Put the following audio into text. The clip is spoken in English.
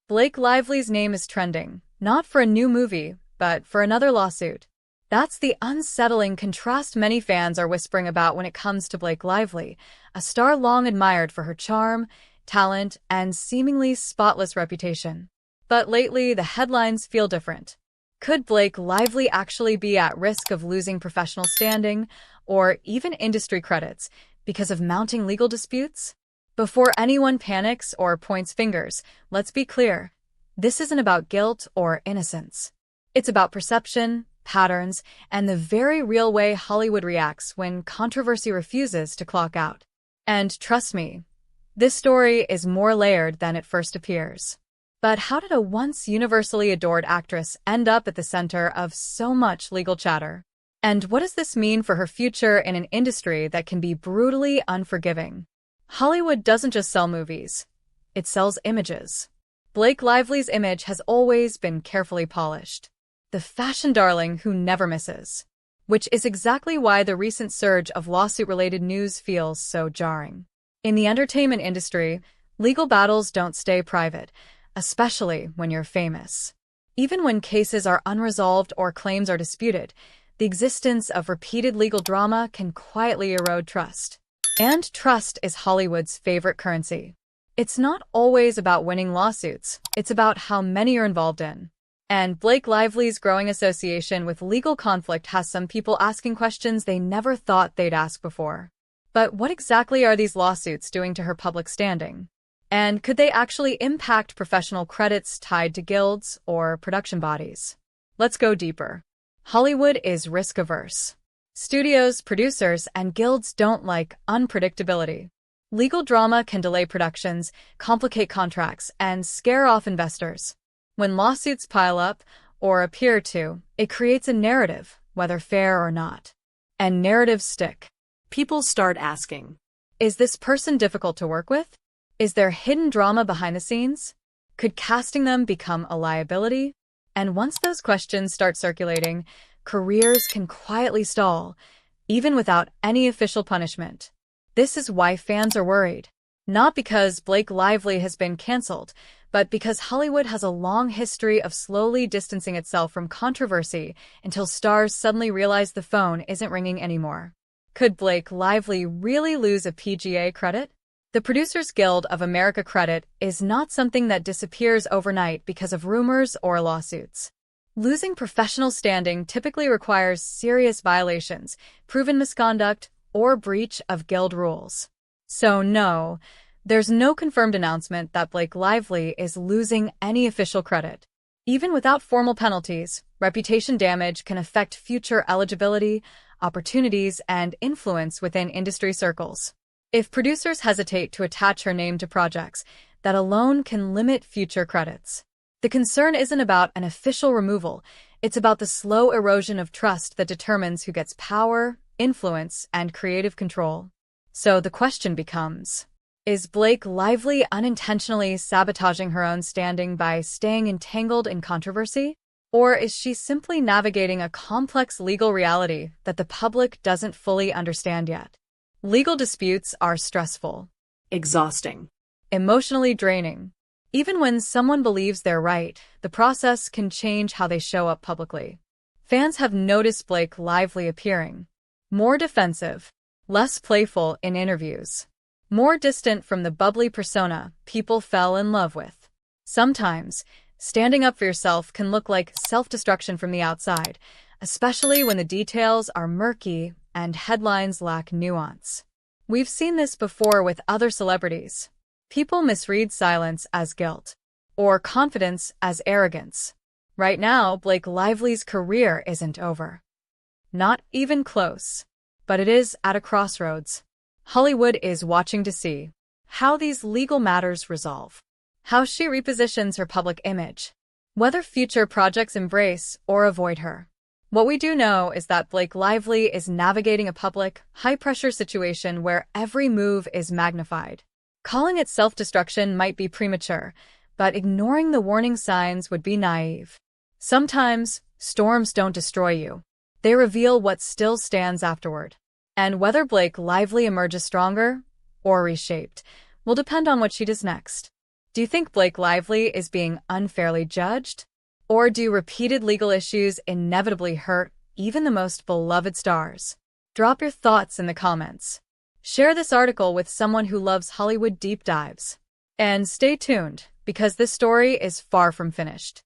Blake Lively's name is trending, not for a new movie, but for another lawsuit. That's the unsettling contrast many fans are whispering about when it comes to Blake Lively, a star long admired for her charm, talent, and seemingly spotless reputation. But lately, the headlines feel different. Could Blake Lively actually be at risk of losing professional standing, or even industry credits, because of mounting legal disputes? Before anyone panics or points fingers, let's be clear. This isn't about guilt or innocence. It's about perception, patterns, and the very real way Hollywood reacts when controversy refuses to clock out. And trust me, this story is more layered than it first appears. But how did a once universally adored actress end up at the center of so much legal chatter? And what does this mean for her future in an industry that can be brutally unforgiving? Hollywood doesn't just sell movies. It sells images. Blake Lively's image has always been carefully polished. The fashion darling who never misses. Which is exactly why the recent surge of lawsuit-related news feels so jarring. In the entertainment industry, legal battles don't stay private, especially when you're famous. Even when cases are unresolved or claims are disputed, the existence of repeated legal drama can quietly erode trust. And trust is Hollywood's favorite currency. It's not always about winning lawsuits, it's about how many are involved in. And Blake Lively's growing association with legal conflict has some people asking questions they never thought they'd ask before. But what exactly are these lawsuits doing to her public standing? And could they actually impact professional credits tied to guilds or production bodies? Let's go deeper. Hollywood is risk-averse. Studios, producers, and guilds don't like unpredictability. Legal drama can delay productions, complicate contracts, and scare off investors. When lawsuits pile up, or appear to, it creates a narrative, whether fair or not. And narratives stick. People start asking, is this person difficult to work with? Is there hidden drama behind the scenes? Could casting them become a liability? And once those questions start circulating, careers can quietly stall, even without any official punishment. This is why fans are worried. Not because Blake Lively has been canceled, but because Hollywood has a long history of slowly distancing itself from controversy until stars suddenly realize the phone isn't ringing anymore. Could Blake Lively really lose a PGA credit? The Producers Guild of America credit is not something that disappears overnight because of rumors or lawsuits. Losing professional standing typically requires serious violations, proven misconduct, or breach of guild rules. So no, there's no confirmed announcement that Blake Lively is losing any official credit. Even without formal penalties, reputation damage can affect future eligibility, opportunities, and influence within industry circles. If producers hesitate to attach her name to projects, that alone can limit future credits. The concern isn't about an official removal, it's about the slow erosion of trust that determines who gets power, influence, and creative control. So the question becomes, is Blake Lively unintentionally sabotaging her own standing by staying entangled in controversy? Or is she simply navigating a complex legal reality that the public doesn't fully understand yet? Legal disputes are stressful, exhausting, emotionally draining. Even when someone believes they're right, the process can change how they show up publicly. Fans have noticed Blake Lively appearing more defensive, less playful in interviews, more distant from the bubbly persona people fell in love with. Sometimes, standing up for yourself can look like self-destruction from the outside, especially when the details are murky and headlines lack nuance. We've seen this before with other celebrities. People misread silence as guilt, or confidence as arrogance. Right now, Blake Lively's career isn't over. Not even close. But it is at a crossroads. Hollywood is watching to see how these legal matters resolve, how she repositions her public image, whether future projects embrace or avoid her. What we do know is that Blake Lively is navigating a public, high-pressure situation where every move is magnified. Calling it self-destruction might be premature, but ignoring the warning signs would be naive. Sometimes, storms don't destroy you. They reveal what still stands afterward. And whether Blake Lively emerges stronger or reshaped will depend on what she does next. Do you think Blake Lively is being unfairly judged? Or do repeated legal issues inevitably hurt even the most beloved stars? Drop your thoughts in the comments. Share this article with someone who loves Hollywood deep dives. And stay tuned, because this story is far from finished.